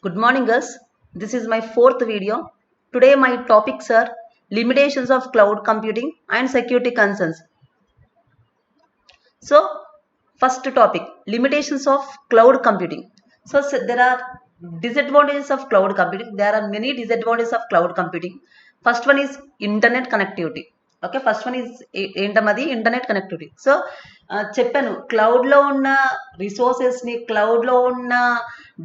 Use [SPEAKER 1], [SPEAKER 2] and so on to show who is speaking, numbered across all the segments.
[SPEAKER 1] Good morning, girls. This is my fourth video. Today, my topics are limitations of cloud computing and security concerns. So, first topic limitations of cloud computing. So there are disadvantages of cloud computing. There are many disadvantages of cloud computing. First one is internet connectivity. Okay first one is ఏంటన్నది internet connectivity. So చెప్పాను, క్లౌడ్లో ఉన్న రిసోర్సెస్ని, క్లౌడ్లో ఉన్న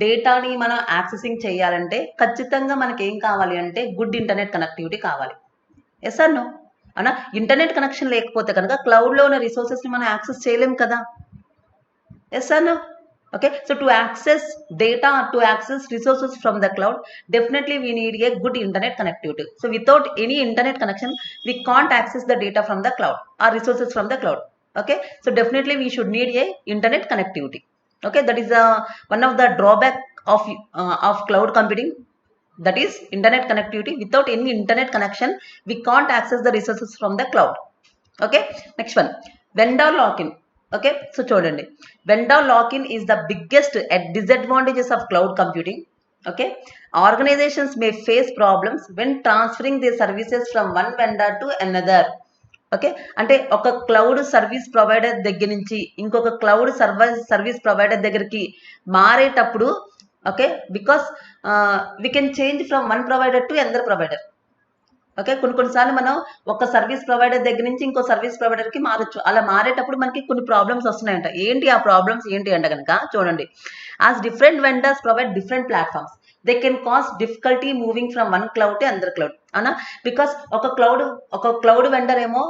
[SPEAKER 1] డేటాని మనం accessing చేయాలంటే ఖచ్చితంగా మనకి ఏం కావాలి అంటే గుడ్ ఇంటర్నెట్ కనెక్టివిటీ కావాలి. Yes or no? అన్నా ఇంటర్నెట్ కనెక్షన్ లేకపోతే కనుక క్లౌడ్లో ఉన్న రిసోర్సెస్ని మనం యాక్సెస్ చేయలేం కదా. Yes or no? Okay, so to access data, to access resources from the cloud, definitely we need a good internet connectivity. So without any internet connection, we can't access the data from the cloud or resources from the cloud. Okay, so definitely we should need a internet connectivity. Okay, that is one of the drawback of cloud computing, that is internet connectivity. Without any internet connection, we can't access the resources from the cloud. Okay, next one, vendor lock-in. Okay, so చూడండి, vendor lock in is the biggest disadvantages of cloud computing. Okay, organizations may face problems when transferring the services from one vendor to another. Okay, అంటే ఒక cloud service provider దగ్గర నుంచి ఇంకొక cloud service provider దగ్గరికి మారేటప్పుడు, okay, because we can change from one provider to another provider. Okay, కొన్నిసార్లు మనం ఒక సర్వీస్ ప్రొవైడర్ దగ్గర నుంచి ఇంకో సర్వీస్ ప్రొవైడర్కి మారచ్చు. అలా మారేటప్పుడు మనకి కొన్ని ప్రాబ్లమ్స్ వస్తున్నాయంట. ఏంటి ఆ ప్రాబ్లమ్స్ ఏంటి అంటే కనుక చూడండి, as different vendors provide different platforms, they can cause difficulty moving from one cloud to another cloud. అనా బికాస్ ఒక క్లౌడ్ వెండర్ ఏమో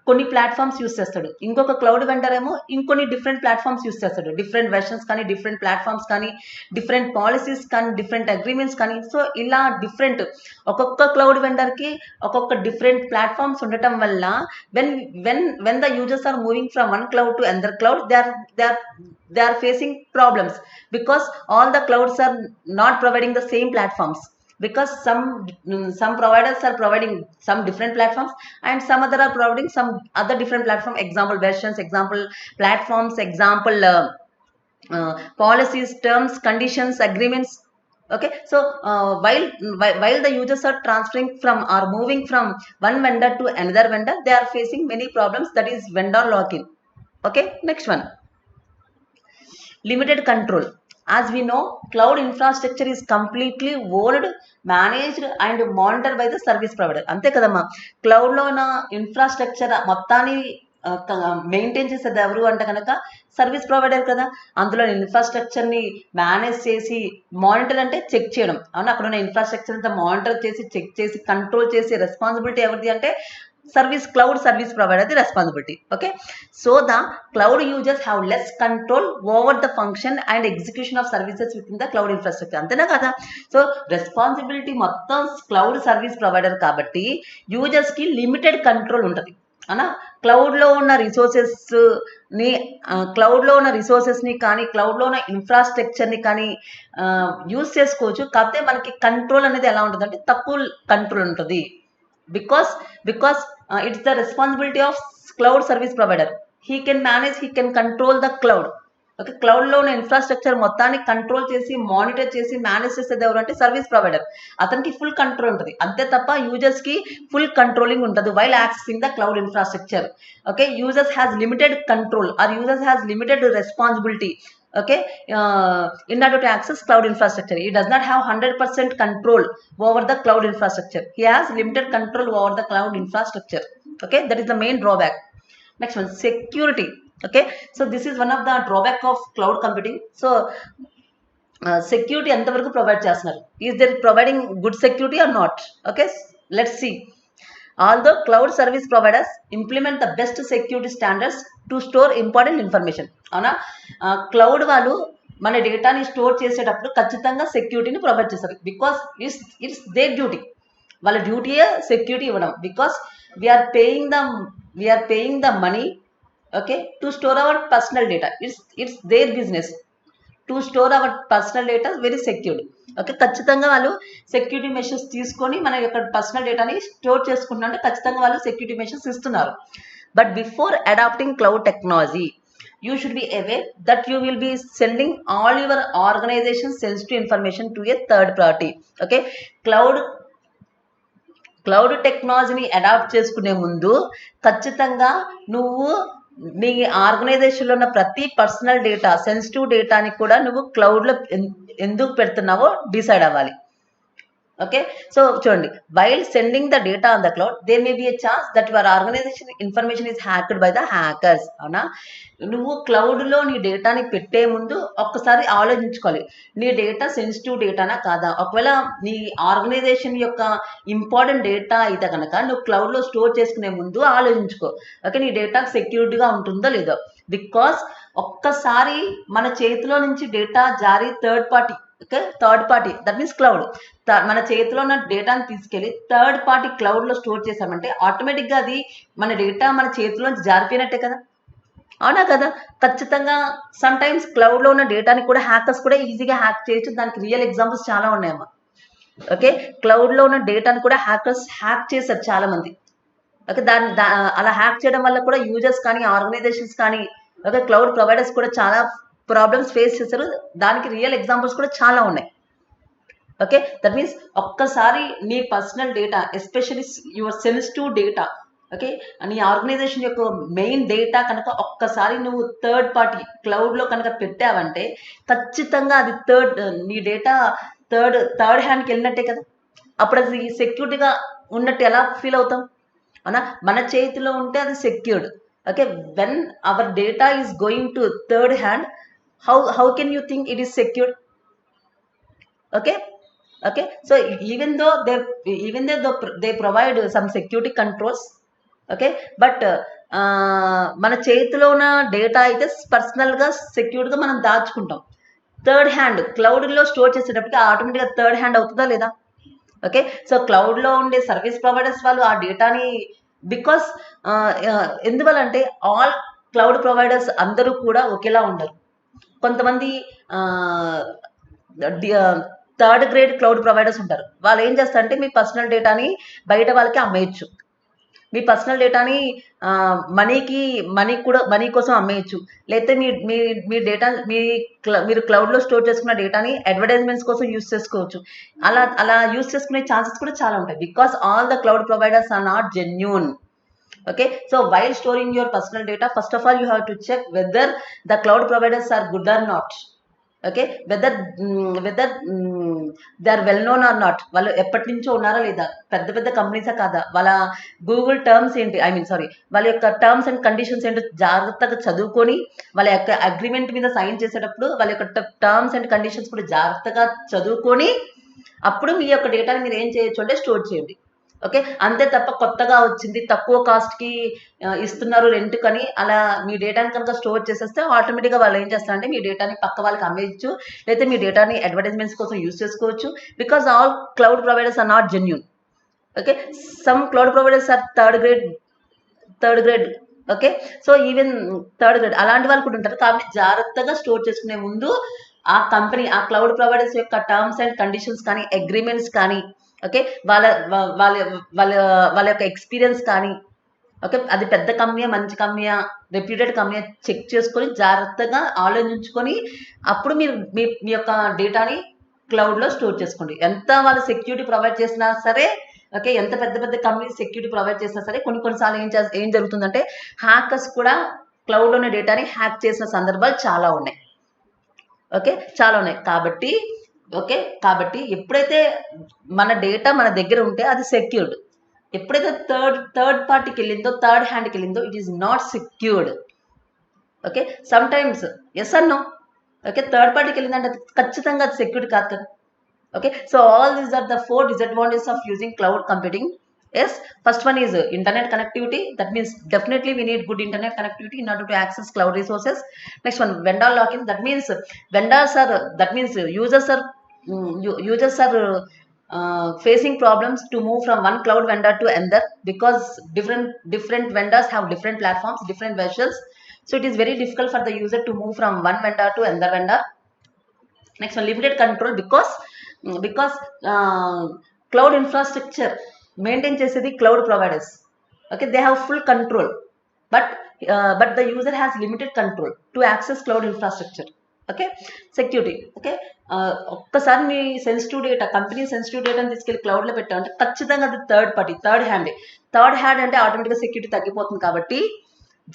[SPEAKER 1] కొన్ని ప్లాట్ఫామ్స్ యూస్ చేస్తాడు, ఇంకొక క్లౌడ్ వెండర్ ఏమో ఇంకొన్ని డిఫరెంట్ ప్లాట్ఫామ్స్ యూస్ చేస్తాడు. డిఫరెంట్ వెర్షన్స్ కానీ, డిఫరెంట్ ప్లాట్ఫామ్స్ కానీ, డిఫరెంట్ పాలసీస్ కానీ, డిఫరెంట్ అగ్రిమెంట్స్ కానీ. సో ఇలా డిఫరెంట్ ఒక్కొక్క క్లౌడ్ వెండర్కి ఒక్కొక్క డిఫరెంట్ ప్లాట్ఫామ్స్ ఉండటం వల్ల when the users are moving from one cloud to another cloud, they are facing problems because all the clouds are not providing the same platforms, because some providers are providing some different platforms and some other are providing some other different platform, example versions, example platforms, example policies, terms, conditions, agreements. Okay, so while the users are transferring from or moving from one vendor to another vendor, they are facing many problems, that is vendor lock-in. Okay, next one, limited control. As we know, cloud infrastructure is completely owned, managed and monitored by the service provider. అంతే కదమ్మా, క్లౌడ్లో ఉన్న infrastructure మొత్తాన్ని maintain చేసేది ఎవరు అంటే కనుక service provider కదా. అందులో ఇన్ఫ్రాస్ట్రక్చర్ని మేనేజ్ చేసి, మానిటర్ అంటే చెక్ చేయడం, అవునా, అక్కడ ఉన్న ఇన్ఫ్రాస్ట్రక్చర్ అంతా మానిటర్ చేసి, చెక్ చేసి, కంట్రోల్ చేసి రెస్పాన్సిబిలిటీ ఎవరిది అంటే cloud service provider the responsibility. Okay, so the cloud users have less control over the function and execution of services within the cloud infrastructure. అంతేనా కదా. సో రెస్పాన్సిబిలిటీ మొత్తం cloud service provider కాబట్టి users కి limited control ఉంటుంది అనా. క్లౌడ్లో ఉన్న రిసోర్సెస్ని కానీ, క్లౌడ్లో ఉన్న ఇన్ఫ్రాస్ట్రక్చర్ని కానీ యూజ్ చేసుకోవచ్చు. కాకపోతే మనకి కంట్రోల్ అనేది ఎలా ఉంటుంది అంటే తక్కువ కంట్రోల్ ఉంటుంది. because it's the responsibility of cloud service provider. He can manage, he can control the cloud. Okay, క్లౌడ్లో ఉన్న ఇన్ఫ్రాస్ట్రక్చర్ మొత్తాన్ని కంట్రోల్ చేసి, మానిటర్ చేసి, మేనేజ్ చేసేది ఎవరు అంటే సర్వీస్ ప్రొవైడర్. అతనికి ఫుల్ కంట్రోల్ ఉంటుంది, అంతే తప్ప యూజర్స్కి ఫుల్ కంట్రోలింగ్ ఉంటుంది while accessing the cloud infrastructure. Okay, users has limited control or users has limited responsibility. Okay, in order to access cloud infrastructure, he does not have 100% control over the cloud infrastructure. He has limited control over the cloud infrastructure. Okay, that is the main drawback. Next one, security. Okay, so this is one of the drawback of cloud computing. So security ఎంతవరకు provide చేస్తున్నారు, is they providing good security or not? Okay, let's see. Although cloud service providers implement the best security standards to store important information, అవునా, cloud వాళ్ళు మన డేటాని store చేసేటప్పుడు ఖచ్చితంగా సెక్యూరిటీని provide చేస్తారు. బికాస్ ఇట్స్ దేర్ డ్యూటీ, వాళ్ళ డ్యూటీయే సెక్యూరిటీ ఇవ్వడం. Because we're paying the money, okay, to store our personal data. It's their business to store our personal data very secured. Okay, ఖచ్చితంగా వాళ్ళు సెక్యూరిటీ మెషర్స్ తీసుకొని మన యొక్క పర్సనల్ డేటాని స్టోర్ చేసుకుంటున్నారంటే ఖచ్చితంగా వాళ్ళు సెక్యూరిటీ మెషర్స్ ఇస్తున్నారు. But before adopting cloud technology, you should be aware that you will be sending all your organization sensitive information to a third party. Okay, cloud టెక్నాలజీని adapt చేసుకునే ముందు ఖచ్చితంగా నువ్వు నీ ఆర్గనైజేషన్లో ఉన్న ప్రతి పర్సనల్ డేటా, సెన్సిటివ్ డేటాని కూడా నువ్వు క్లౌడ్లో ఎందుకు పెడుతున్నావో డిసైడ్ అవ్వాలి. Okay, so చూడండి, while sending the data on the cloud there may be a chance that your organization information is hacked by the hackers. అవునా, నువ్వు క్లౌడ్లో నీ డేటాని పెట్టే ముందు ఒక్కసారి ఆలోచించుకోవాలి, నీ డేటా సెన్సిటివ్ డేటానా కాదా. ఒకవేళ నీ ఆర్గనైజేషన్ యొక్క ఇంపార్టెంట్ డేటా అయితే కనుక నువ్వు క్లౌడ్లో స్టోర్ చేసుకునే ముందు ఆలోచించుకో. ఓకే, నీ డేటా సెక్యూర్డ్గా ఉంటుందో లేదో. బికాస్ ఒక్కసారి మన చేతిలో నుంచి డేటా జారీ third party that means cloud మన చేతిలో ఉన్న డేటాని తీసుకెళ్ళి థర్డ్ పార్టీ క్లౌడ్లో స్టోర్ చేసామంటే ఆటోమేటిక్గా అది మన డేటా మన చేతిలోంచి జారిపోయినట్టే కదా. అవునా కదా. ఖచ్చితంగా సమ్ టైమ్స్ క్లౌడ్లో ఉన్న డేటాని కూడా హ్యాకర్స్ కూడా ఈజీగా హ్యాక్ చేయొచ్చు. దానికి రియల్ ఎగ్జాంపుల్స్ చాలా ఉన్నాయమ్మా. ఓకే, క్లౌడ్లో ఉన్న డేటాని కూడా హ్యాకర్స్ హ్యాక్ చేశారు చాలా మంది. ఓకే, అలా హ్యాక్ చేయడం వల్ల కూడా యూజర్స్ కానీ ఆర్గనైజేషన్స్ కానీ ఓకే క్లౌడ్ ప్రొవైడర్స్ కూడా చాలా ప్రాబ్లమ్స్ ఫేస్ చేశారు. దానికి రియల్ ఎగ్జాంపుల్స్ కూడా చాలా ఉన్నాయి. ఓకే, దట్ మీన్స్ ఒక్కసారి నీ personal data, especially your sensitive data, okay నీ ఆర్గనైజేషన్ యొక్క మెయిన్ డేటా కనుక ఒక్కసారి నువ్వు థర్డ్ పార్టీ క్లౌడ్లో కనుక పెట్టావంటే ఖచ్చితంగా అది నీ డేటా థర్డ్ హ్యాండ్కి వెళ్ళినట్టే కదా. అప్పుడు అది సెక్యూరిటీగా ఉన్నట్టు ఎలా ఫీల్ అవుతాం. అవునా, మన చేతిలో ఉంటే అది secured. Okay, when our data is going to third hand, how can you think it is secured. Okay, so even though they provide some security controls, okay, but మన చేతిలో ఉన్న డేటా అయితే పర్సనల్గా సెక్యూర్డ్గా మనం దాచుకుంటాం. థర్డ్ హ్యాండ్ క్లౌడ్లో స్టోర్ చేసేటప్పటికి ఆటోమేటిక్గా third hand అవుతుందా లేదా. ఓకే, సో క్లౌడ్లో ఉండే సర్వీస్ ప్రొవైడర్స్ వాళ్ళు ఆ డేటాని బికాస్ ఎందువల్ల అంటే ఆల్ క్లౌడ్ ప్రొవైడర్స్ అందరూ కూడా ఒకేలా ఉండరు. కొంతమంది థర్డ్ గ్రేడ్ క్లౌడ్ ప్రొవైడర్స్ ఉంటారు. వాళ్ళు ఏం చేస్తారంటే మీ పర్సనల్ డేటాని బయట వాళ్ళకి అమ్మేయచ్చు. మీ పర్సనల్ డేటాని మనీ కోసం అమ్మేయచ్చు. లేకపోతే మీ డేటా మీరు క్లౌడ్లో స్టోర్ చేసుకున్న డేటాని అడ్వర్టైజ్మెంట్స్ కోసం యూస్ చేసుకోవచ్చు. అలా యూస్ చేసుకునే ఛాన్సెస్ కూడా చాలా ఉంటాయి. Because all the cloud providers are not genuine. Okay, so while storing your personal data, first of all you have to check whether the cloud providers are good or not. Okay, whether they are well known or not. వాళ్ళు ఎప్పటి నుంచో ఉన్నారా లేదా, పెద్ద కంపెనీసా కాదా, వాళ్ళ Google terms ఏంటి, వాళ్ళ యొక్క టర్మ్స్ అండ్ కండిషన్స్ ఏంటో జాగ్రత్తగా చదువుకొని వాళ్ళ యొక్క అగ్రిమెంట్ మీద సైన్ చేసేటప్పుడు వాళ్ళ యొక్క టర్మ్స్ అండ్ కండిషన్స్ కూడా జాగ్రత్తగా చదువుకొని అప్పుడు మీ యొక్క డేటాని మీరు ఏం చేయొచ్చు అంటే స్టోర్ చేయండి. ఓకే, అంతే తప్ప కొత్తగా వచ్చింది తక్కువ కాస్ట్కి ఇస్తున్నారు రెంట్ కని అలా మీ డేటాని కనుక స్టోర్ చేసేస్తే ఆటోమేటిక్గా వాళ్ళు ఏం చేస్తారంటే మీ డేటాని పక్క వాళ్ళకి అమ్మేయచ్చు, లేకపోతే మీ డేటాని అడ్వర్టైజ్మెంట్స్ కోసం యూస్ చేసుకోవచ్చు. Because all cloud providers are not genuine. Okay, some cloud providers are third grade. Okay, so even third grade అలాంటి వాళ్ళు కూడా ఉంటారు. కాబట్టి జాగ్రత్తగా స్టోర్ చేసుకునే ముందు ఆ కంపెనీ, ఆ క్లౌడ్ ప్రొవైడర్స్ యొక్క టర్మ్స్ అండ్ కండిషన్స్ కానీ అగ్రిమెంట్స్ కానీ ఓకే వాళ్ళ యొక్క ఎక్స్పీరియన్స్ కానీ ఓకే అది పెద్ద కంపెనీ, మంచి కంపెనీ, రెప్యూటెడ్ కంపెనీ చెక్ చేసుకొని జాగ్రత్తగా ఆలోచించుకొని అప్పుడు మీరు మీ యొక్క డేటాని క్లౌడ్లో స్టోర్ చేసుకోండి. ఎంత వాళ్ళు సెక్యూరిటీ ప్రొవైడ్ చేసినా సరే, ఓకే ఎంత పెద్ద కంపెనీ సెక్యూరిటీ ప్రొవైడ్ చేసినా సరే కొన్నిసార్లు ఏం జరుగుతుందంటే హ్యాకర్స్ కూడా క్లౌడ్లోని డేటాని హ్యాక్ చేసిన సందర్భాలు చాలా ఉన్నాయి. ఓకే, చాలా ఉన్నాయి. కాబట్టి ఎప్పుడైతే మన డేటా మన దగ్గర ఉంటే అది సెక్యూర్డ్. ఎప్పుడైతే థర్డ్ పార్టీకి వెళ్ళిందో, థర్డ్ హ్యాండ్కి వెళ్ళిందో it is not secured. Okay, sometimes yes or no. Okay, third పార్టీకి వెళ్ళిందంటే ఖచ్చితంగా అది సెక్యూర్డ్ కాదు కదా. Okay, so all these are the 4 disadvantages of using cloud computing. Yes, first one is internet connectivity. That means definitely we need good internet connectivity in order to access cloud resources. Next one, vendor lock-in. That means users are facing problems to move from one cloud vendor to another because different vendors have different platforms, different versions. So it is very difficult for the user to move from one vendor to another vendor. Next one, limited control because cloud infrastructure maintain చేసేది cloud providers. Okay, they have full control, but but the user has limited control to access cloud infrastructure. Okay, security. Okay, ఒక్కసారి మీ sensitive data, company sensitive డేటాని తీసుకెళ్ళి క్లౌడ్లో పెట్టామంటే ఖచ్చితంగా అది third party, third hand అంటే ఆటోమేటిక్గా security తగ్గిపోతుంది. కాబట్టి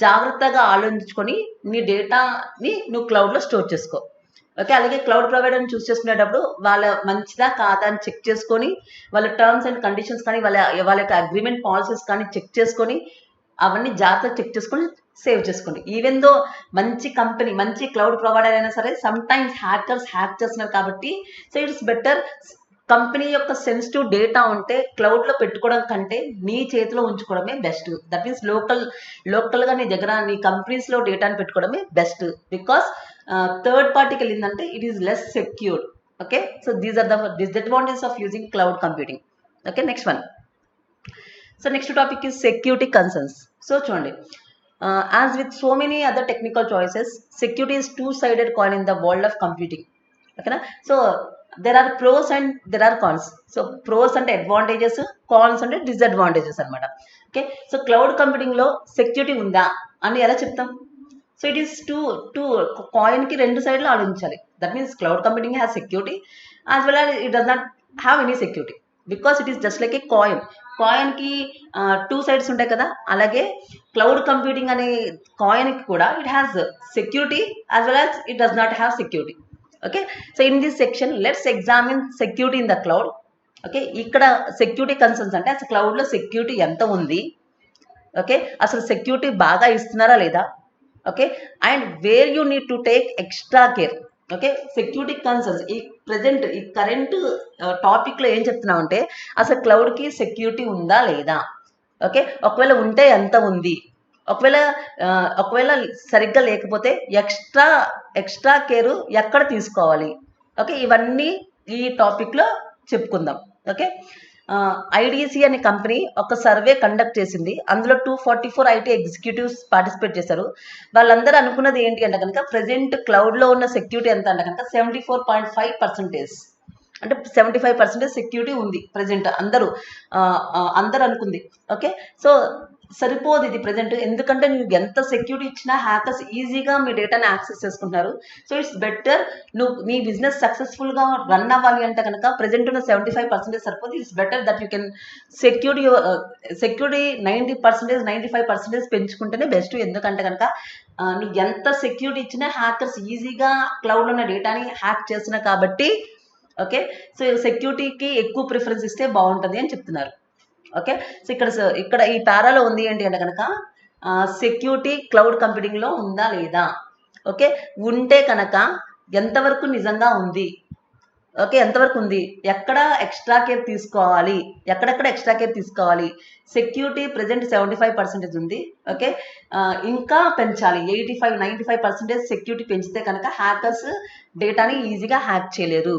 [SPEAKER 1] జాగ్రత్తగా ఆలోచించుకొని నీ డేటాని నువ్వు క్లౌడ్లో స్టోర్ చేసుకో. ఓకే, అలాగే క్లౌడ్ ప్రొవైడర్ని చూస్ చేసుకునేటప్పుడు వాళ్ళ మంచిదా కాదా అని చెక్ చేసుకొని, వాళ్ళ టర్మ్స్ అండ్ కండిషన్స్ కానీ వాళ్ళ యొక్క అగ్రిమెంట్ పాలసీస్ కానీ చెక్ చేసుకొని, అవన్నీ జాగ్రత్తగా చెక్ చేసుకొని సేవ్ చేసుకోండి. ఈవెన్ దో మంచి కంపెనీ, మంచి క్లౌడ్ ప్రొవైడర్ అయినా సరే సమ్ టైమ్స్ హ్యాకర్స్ హ్యాక్ చేస్తున్నారు. కాబట్టి సో ఇట్స్ బెటర్ కంపెనీ యొక్క సెన్సిటివ్ డేటా ఉంటే క్లౌడ్లో పెట్టుకోవడం కంటే నీ చేతిలో ఉంచుకోవడమే బెస్ట్. దట్ మీన్స్ లోకల్గా నీ దగ్గర నీ కంపెనీస్లో డేటాని పెట్టుకోవడమే బెస్ట్. బికాస్ థర్డ్ పార్టీకి వెళ్ళిందంటే it is less secured. Okay, so these are the disadvantages of using cloud computing. Okay, next one. So next topic is security concerns. So చూడండి, as with so many other technical choices, security is two-sided coin in the world of computing. Okay na? So there are pros and there are cons. So pros అంటే advantages, cons అంటే disadvantages అనమాట. Okay, so cloud computing లో security ఉందా అని ఎలా చెప్తాం? So it is two coin కి రెండు సైడ్లు ఆలోచించాలి. That means cloud computing has security as well as it does not have any security, because it is just like a కాయిన్కి టూ సైడ్స్ ఉంటాయి కదా. అలాగే క్లౌడ్ కంప్యూటింగ్ అనే కాయిన్కి కూడా it has security as well as it does not have security. Okay, so in this section let's examine security in the cloud. Okay, ఇక్కడ security concerns అంటే అసలు క్లౌడ్లో సెక్యూరిటీ ఎంత ఉంది, ఓకే, అసలు సెక్యూరిటీ బాగా ఇస్తున్నారా లేదా, okay, and where you need to take extra care. Okay, security concerns ఈ ప్రెజెంట్ ఈ కరెంట్ టాపిక్లో ఏం చెప్తున్నాం అంటే అసలు క్లౌడ్కి సెక్యూరిటీ ఉందా లేదా, ఓకే, ఒకవేళ ఉంటే ఎంత ఉంది, ఒకవేళ సరిగ్గా లేకపోతే ఎక్స్ట్రా కేర్ ఎక్కడ తీసుకోవాలి. ఓకే, ఇవన్నీ ఈ టాపిక్లో చెప్పుకుందాం. ఓకే, ఐడిసి అనే కంపెనీ ఒక సర్వే కండక్ట్ చేసింది. అందులో 244 ఐటీ ఎగ్జిక్యూటివ్స్ పార్టిసిపేట్ చేశారు. వాళ్ళందరూ అనుకున్నది ఏంటి అంటే కనుక ప్రజెంట్ క్లౌడ్లో ఉన్న సెక్యూరిటీ ఎంత అంటే కనుక 74.5%, అంటే 75% సెక్యూరిటీ ఉంది ప్రజెంట్. అందరూ అనుకుంది. ఓకే, సో సరిపోదు ఇది ప్రజెంట్, ఎందుకంటే నువ్వు ఎంత సెక్యూరిటీ ఇచ్చినా హ్యాకర్స్ ఈజీగా మీ డేటాని యాక్సెస్ చేసుకుంటున్నారు. సో ఇట్స్ బెటర్ నీ బిజినెస్ సక్సెస్ఫుల్గా రన్ అవ్వాలి అంటే కనుక ప్రజెంట్ ఉన్న 75% సరిపోదు. It's better that you can security 90%, 95% పెంచుకుంటేనే బెస్ట్. ఎందుకంటే కనుక నువ్వు ఎంత సెక్యూరిటీ ఇచ్చినా హ్యాకర్స్ ఈజీగా క్లౌడ్లో ఉన్న డేటాని హ్యాక్ చేస్తున్నారు. కాబట్టి ఓకే, సో సెక్యూరిటీకి ఎక్కువ ప్రిఫరెన్స్ ఇస్తే బాగుంటుంది అని చెప్తున్నారు. ఓకే, సో ఇక్కడ ఈ పారాలో ఉంది ఏంటి అంటే కనుక సెక్యూరిటీ క్లౌడ్ కంప్యూటింగ్లో ఉందా లేదా. ఓకే, ఉంటే కనుక ఎంతవరకు నిజంగా ఉంది, ఓకే, ఎంతవరకు ఉంది, ఎక్కడ ఎక్స్ట్రా కేర్ తీసుకోవాలి, ఎక్కడెక్కడ ఎక్స్ట్రా కేర్ తీసుకోవాలి. సెక్యూరిటీ ప్రజెంట్ 75% ఉంది. ఓకే, ఇంకా పెంచాలి 85-95% సెక్యూరిటీ పెంచితే కనుక హ్యాకర్స్ డేటాని ఈజీగా హ్యాక్ చేయలేరు.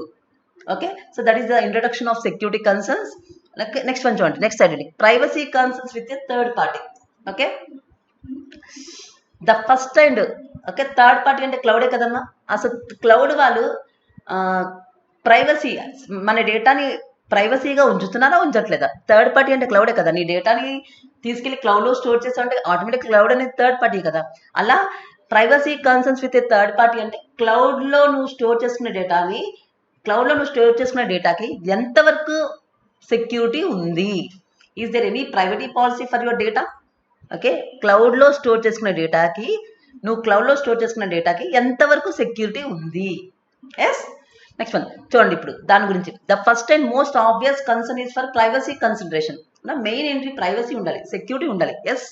[SPEAKER 1] Okay, so that is the introduction of security concerns. Next one చూడండి, next identity privacy concerns with a third party. Okay, the first and okay third party అంటే క్లౌడే కదమ్మా. అసలు క్లౌడ్ వాళ్ళు ప్రైవసీ, మన డేటాని ప్రైవసీగా ఉంచుతున్నారా ఉంచట్లేదా? థర్డ్ పార్టీ అంటే క్లౌడే కదా. నీ డేటాని తీసుకెళ్లి క్లౌడ్లో స్టోర్ చేసామంటే ఆటోమేటిక్ క్లౌడ్ అనేది థర్డ్ పార్టీ కదా. అలా privacy concerns with a third party అంటే క్లౌడ్లో నువ్వు స్టోర్ చేసుకునే డేటాకి ఎంతవరకు సెక్యూరిటీ ఉంది. Is there any privacy policy for your data? Okay, క్లౌడ్లో స్టోర్ చేసుకునే డేటాకి ఎంతవరకు సెక్యూరిటీ ఉంది. ఎస్, నెక్స్ట్ వన్ చూడండి. ఇప్పుడు దాని గురించి the first and most obvious concern is for privacy consideration. Main ఏంటి, ప్రైవసీ ఉండాలి, సెక్యూరిటీ ఉండాలి. Yes,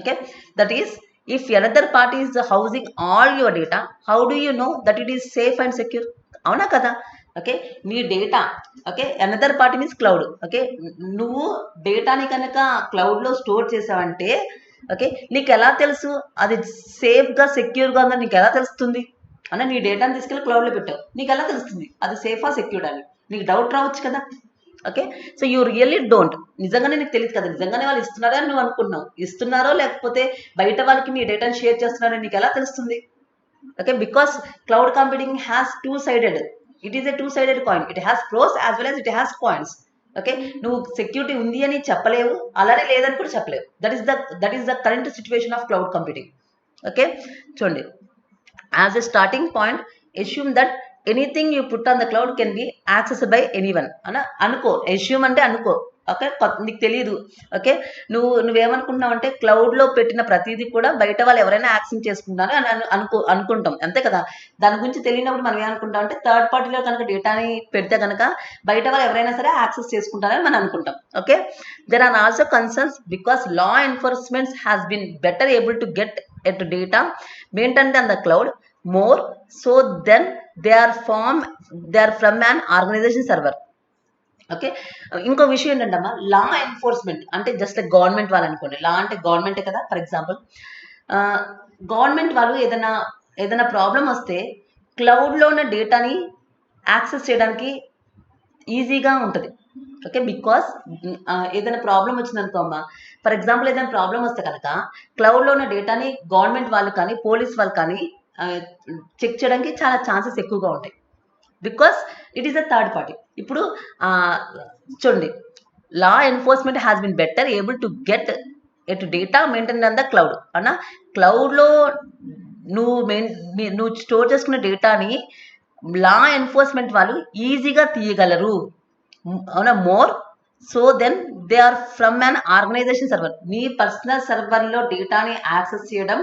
[SPEAKER 1] okay, that is if another party is housing all your data, how do you know that it is safe and secure? అవునా కదా. Okay, నీ data, okay, another party means cloud. Okay, నువ్వు డేటాని కనుక క్లౌడ్లో store చేసావంటే okay, నీకు ఎలా తెలుసు అది సేఫ్గా సెక్యూర్గా ఉందని? నీకు ఎలా తెలుస్తుంది? అన్న నీ డేటాని తీసుకెళ్ళి క్లౌడ్లో పెట్టావు, నీకు ఎలా తెలుస్తుంది అది సేఫా సెక్యూర్డ్ అని? నీకు డౌట్ రావచ్చు కదా. Okay, so you really don't, నిజంగానే నీకు తెలియదు కదా, నిజంగానే వాళ్ళు ఇస్తున్నారని నువ్వు అనుకుంటున్నావు. ఇస్తున్నారో లేకపోతే బయట వాళ్ళకి మీ డేటాని షేర్ చేస్తున్నారని నీకు ఎలా తెలుస్తుంది? Okay, because cloud computing has two-sided. It is a two-sided coin. It has pros as well as it has cons. Okay, నువ్వు సెక్యూరిటీ ఉంది అని చెప్పలేవు, అలానే లేదని కూడా చెప్పలేవు. That is the current situation of cloud computing. Okay, చూడండి, as a starting point assume that anything you put on the cloud can be accessed by anyone అన్న అనుకో. assume అంటే అనుకో. ఓకే, నీకు తెలియదు. ఓకే, నువ్వేమనుకుంటున్నావు అంటే క్లౌడ్లో పెట్టిన ప్రతిదీ కూడా బయట వాళ్ళు ఎవరైనా యాక్సెస్ చేసుకుంటారు అని అనుకుంటాం, అంతే కదా. దాని గురించి తెలియనప్పుడు మనం ఏమనుకుంటాం అంటే థర్డ్ పార్టీలో కనుక డేటాని పెడితే కనుక బయట వాళ్ళు ఎవరైనా సరే యాక్సెస్ చేసుకుంటారని మనం అనుకుంటాం. Okay, there are also concerns because law enforcement has been better able to get at data maintained on the cloud more so then they are from an organization server. Okay, ఇంకో విషయం ఏంటంటమ్మా, law enforcement అంటే just government వాళ్ళు అనుకోండి. లా అంటే గవర్నమెంటే కదా. For example government వాళ్ళు ఏదైనా ప్రాబ్లం వస్తే క్లౌడ్లో ఉన్న డేటాని యాక్సెస్ చేయడానికి ఈజీగా ఉంటుంది. ఓకే, బికాస్ ఏదైనా ప్రాబ్లం వచ్చిందనుకో అమ్మా, ఫర్ ఎగ్జాంపుల్ ఏదైనా ప్రాబ్లం వస్తే కనుక క్లౌడ్లో ఉన్న డేటాని గవర్నమెంట్ వాళ్ళు కానీ పోలీస్ వాళ్ళు కానీ చెక్ చేయడానికి చాలా ఛాన్సెస్ ఎక్కువగా ఉంటాయి, because it is a third party. ఇప్పుడు చూడండి, లా enforcement has been better able to get at data maintain on the cloud అన్న. క్లౌడ్లో నువ్వు స్టోర్ చేసుకున్న డేటాని లా ఎన్ఫోర్స్మెంట్ వాళ్ళు ఈజీగా తీయగలరు. అవునా, more so then they are from an organization server. నీ పర్సనల్ సర్వర్లో డేటాని యాక్సెస్ చేయడం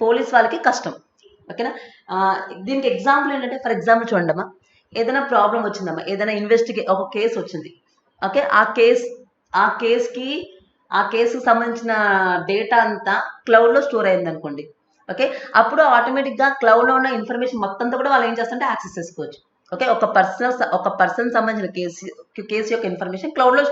[SPEAKER 1] పోలీస్ వాళ్ళకి కష్టం. ఓకేనా, దీనికి ఎగ్జాంపుల్ ఏంటంటే, ఫర్ ఎగ్జాంపుల్ చూడండమ్మా, ఏదైనా ప్రాబ్లం వచ్చిందమ్మా, ఏదైనా ఒక కేసు వచ్చింది. ఓకే, ఆ కేసుకి సంబంధించిన డేటా అంతా క్లౌడ్లో స్టోర్ అయింది అనుకోండి. ఓకే, అప్పుడు ఆటోమేటిక్గా క్లౌడ్లో ఉన్న ఇన్ఫర్మేషన్ మొత్తంతో కూడా వాళ్ళు ఏం చేస్తారంటే యాక్సెస్ చేసుకోవచ్చు. ఓకే, ఒక పర్సన్ సంబంధించిన కేసు యొక్క ఇన్ఫర్మేషన్ క్లౌడ్లో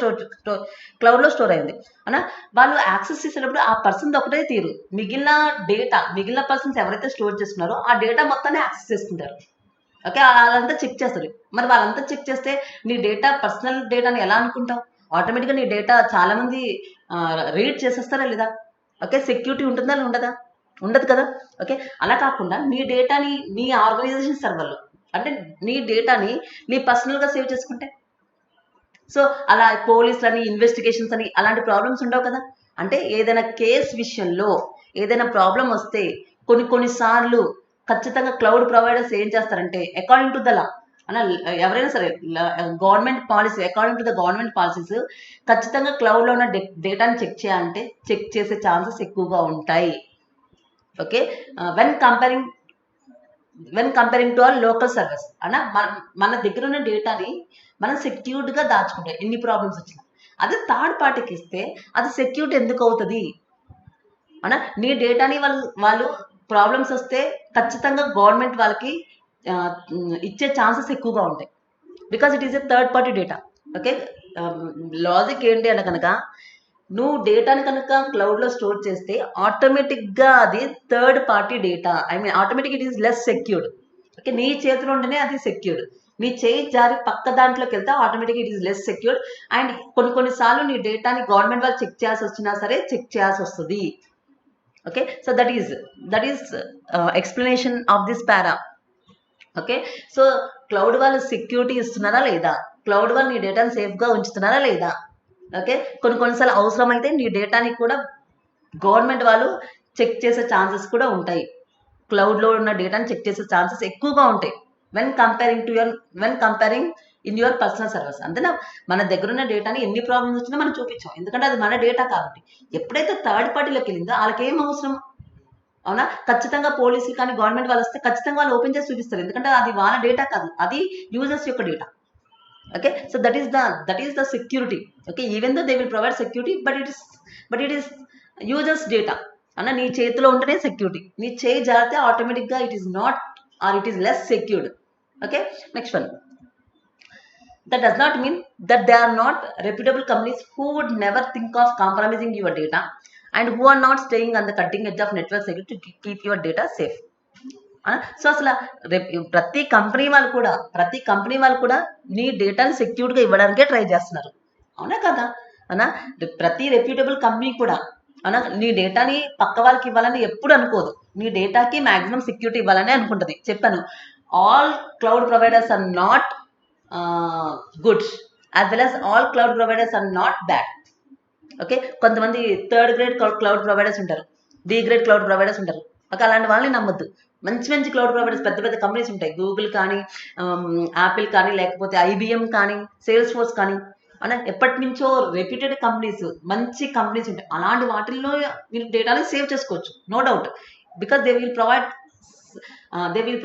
[SPEAKER 1] స్టోర్ అయింది అన్న. వాళ్ళు యాక్సెస్ చేసేటప్పుడు ఆ పర్సన్ ఒకటే తీరు, మిగిలిన పర్సన్స్ ఎవరైతే స్టోర్ చేస్తున్నారో ఆ డేటా మొత్తాన్ని యాక్సెస్ చేసుకుంటారు. ఓకే, వాళ్ళంతా చెక్ చేస్తారు. మరి వాళ్ళంతా చెక్ చేస్తే నీ డేటా, పర్సనల్ డేటాని ఎలా అనుకుంటావు? ఆటోమేటిక్గా నీ డేటా చాలా మంది రీడ్ చేసేస్తారా లేదా? ఓకే, సెక్యూరిటీ ఉంటుందా ఉండదా? ఉండదు కదా. ఓకే, అలా కాకుండా నీ డేటాని నీ ఆర్గనైజేషన్ సర్వర్లో, అంటే నీ డేటాని నీ పర్సనల్గా సేవ్ చేసుకుంటే, సో అలా పోలీసులు అని, ఇన్వెస్టిగేషన్స్ అని అలాంటి ప్రాబ్లమ్స్ ఉండవు కదా. అంటే ఏదైనా కేస్ విషయంలో ఏదైనా ప్రాబ్లం వస్తే కొన్నిసార్లు ఖచ్చితంగా క్లౌడ్ ప్రొవైడర్స్ ఏం చేస్తారంటే అకార్డింగ్ టు ద లా అన్న, ఎవరైనా సరే government policy, according to the government policies ఖచ్చితంగా క్లౌడ్లో ఉన్న డేటాని చెక్ చేయాలంటే చెక్ చేసే ఛాన్సెస్ ఎక్కువగా ఉంటాయి. Okay, when comparing to our local service అన్న, మన దగ్గర ఉన్న డేటాని మనం సెక్యూర్డ్గా దాచుకుంటాం ఎన్ని ప్రాబ్లమ్స్ వచ్చినా. అదే థర్డ్ పార్టీకి ఇస్తే అది సెక్యూరిటీ ఎందుకు అవుతుంది అన్న? నీ డేటాని వాళ్ళు ప్రాబ్లమ్స్ వస్తే ఖచ్చితంగా గవర్నమెంట్ వాళ్ళకి ఇచ్చే ఛాన్సెస్ ఎక్కువగా ఉంటాయి, because it is a third party data. Okay, logic ఏంటి అంటే కనుక నువ్వు డేటాని కనుక క్లౌడ్లో స్టోర్ చేస్తే ఆటోమేటిక్గా అది third party data. Automatic it is less secured. Okay, నీ చేతిలో ఉంటేనే అది సెక్యూర్డ్. నీ చేయి జారి పక్క దాంట్లోకి వెళ్తే automatic it is less secured. And కొన్నిసార్లు నీ డేటాని గవర్నమెంట్ వాళ్ళు చెక్ చేయాల్సి వచ్చినా సరే చెక్ చేయాల్సి వస్తుంది. Okay, so that is explanation of this para. Okay, so cloud వాళ్ళు సెక్యూరిటీ ఇస్తున్నారా లేదా? క్లౌడ్ వాళ్ళు నీ డేటాని సేఫ్గా ఉంచుతున్నారా లేదా? ఓకే, కొన్నిసార్లు అవసరమైతే నీ డేటాని కూడా గవర్నమెంట్ వాళ్ళు చెక్ చేసే ఛాన్సెస్ కూడా ఉంటాయి. క్లౌడ్లో ఉన్న డేటాని చెక్ చేసే ఛాన్సెస్ ఎక్కువగా ఉంటాయి when comparing in your personal service. అంతేనా, మన దగ్గర ఉన్న డేటాని ఎన్ని ప్రాబ్లమ్స్ వచ్చినా మనం చూపించాం, ఎందుకంటే అది మన డేటా కాబట్టి. ఎప్పుడైతే థర్డ్ పార్టీలోకి వెళ్ళిందో వాళ్ళకి ఏం అవసరం? అవునా, ఖచ్చితంగా పోలీసులు కానీ గవర్నమెంట్ వాళ్ళు వస్తే ఖచ్చితంగా వాళ్ళు ఓపెన్ చేసి చూపిస్తారు, ఎందుకంటే అది వాళ్ళ డేటా కాదు, అది యూజర్స్ యొక్క data. Okay, so that is the security. Okay, even though they will provide security, but it is users data అన్న. నీ చేతిలో ఉంటేనే సెక్యూరిటీ. నీ చేయి జారితే ఆటోమేటిక్గా it is not or it is less secured. Okay, next one, that does not mean that they are not reputable companies who would never think of compromising your data and who are not staying on the cutting edge of network security to keep your data safe. So అసలు ప్రతి company వాళ్ళు కూడా నీ డేటాని సెక్యూర్డ్గా ఇవ్వడానికే try చేస్తున్నారు, అవునా కదా అన్నా? ప్రతి రెప్యూటబుల్ కంపెనీ కూడా అన్నా నీ డేటాని పక్క వాళ్ళకి ఇవ్వాలని ఎప్పుడు అనుకోదు, నీ డేటాకి మ్యాక్సిమం సెక్యూరిటీ ఇవ్వాలని అనుకుంటుంది. చెప్పాను, all cloud providers are not good. as well as all cloud providers are not bad. Okay, కొంతమంది థర్డ్ గ్రేడ్ క్లౌడ్ ప్రొవైడర్స్ ఉంటారు, బి గ్రేడ్ క్లౌడ్ ప్రొవైడర్స్ ఉంటారు. ఓకే, అలాంటి వాళ్ళని నమ్మొద్దు. మంచి మంచి క్లౌడ్ ప్రొవైడర్స్, పెద్ద పెద్ద కంపెనీస్ ఉంటాయి, గూగుల్ కానీ, యాపిల్ కానీ, లేకపోతే ఐబిఎం కానీ, సేల్స్ ఫోర్స్ కానీ, అలా ఎప్పటి నుంచో రెప్యూటెడ్ కంపెనీస్, మంచి కంపెనీస్ ఉంటాయి. అలాంటి వాటిల్లో మీరు డేటాని సేవ్ చేసుకోవచ్చు, no doubt. Because they will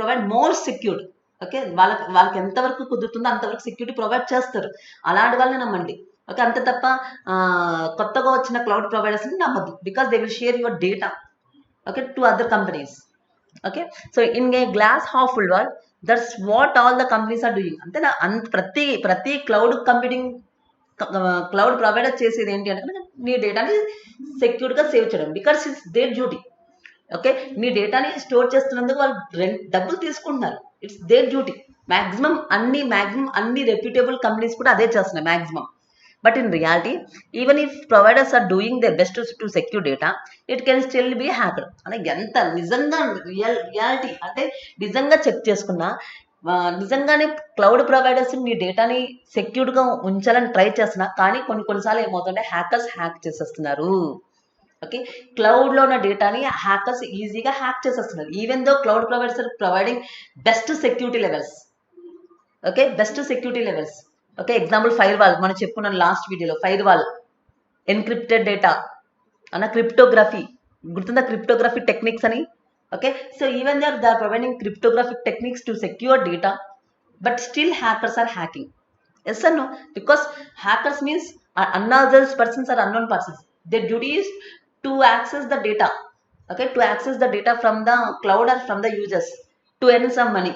[SPEAKER 1] provide more secured. Okay, వాళ్ళకి ఎంతవరకు కుదురుతుందో అంతవరకు సెక్యూరిటీ ప్రొవైడ్ చేస్తారు. అలాంటి వాళ్ళని నమ్మండి. ఓకే, అంతే తప్ప కొత్తగా వచ్చిన క్లౌడ్ ప్రొవైడర్స్ని నమ్మద్దు. Because they will share your data, okay, to other companies. Okay, so in a glass half full world, that's what all the companies are doing. అంతేనా? ప్రతి క్లౌడ్ కంప్యూటింగ్ క్లౌడ్ ప్రొవైడర్ చేసేది ఏంటి అంటే నీ డేటాని సెక్యూర్గా సేవ్ చేయడం. Because it's their duty. Okay, మీ డేటాని స్టోర్ చేస్తున్నందుకు వాళ్ళు డబ్బులు తీసుకుంటున్నారు. It's their duty. మ్యాక్సిమం అన్ని రెప్యూటబుల్ కంపెనీస్ కూడా అదే చేస్తున్నాయి maximum. But in reality, even if providers are doing the best to secure data, it can still be hacked. అంటే ఎంత నిజంగా రియాలిటీ అంటే నిజంగా చెక్ చేసుకున్నా, నిజంగానే క్లౌడ్ ప్రొవైడర్స్ మీ డేటాని సెక్యూర్డ్గా ఉంచాలని ట్రై చేస్తున్నా, కానీ కొన్నిసార్లు ఏమవుతుంటే హ్యాకర్స్ హ్యాక్ చేసేస్తున్నారు. ఓకే, క్లౌడ్లో ఉన్న డేటాని హ్యాకర్స్ ఈజీగా హ్యాక్ చేసేస్తున్నారు. Even though cloud providers are providing best security levels. Okay, best security levels. Okay, example firewall, మనం చెప్పుకున్నాం లాస్ట్ వీడియోలో. ఫైర్ వాల్, ఎన్క్రిప్టెడ్ డేటా అన్న, క్రిప్టోగ్రఫీ, గుర్తుందా? క్రిప్టోగ్రఫీ టెక్నిక్స్ అని. Okay, so even they are providing cryptographic techniques to secure data, but still hackers are hacking. Yes or no? Because hackers means another persons are unknown persons. Their duty is to access the data. Okay, to access the data from the cloud or from the users to earn some money.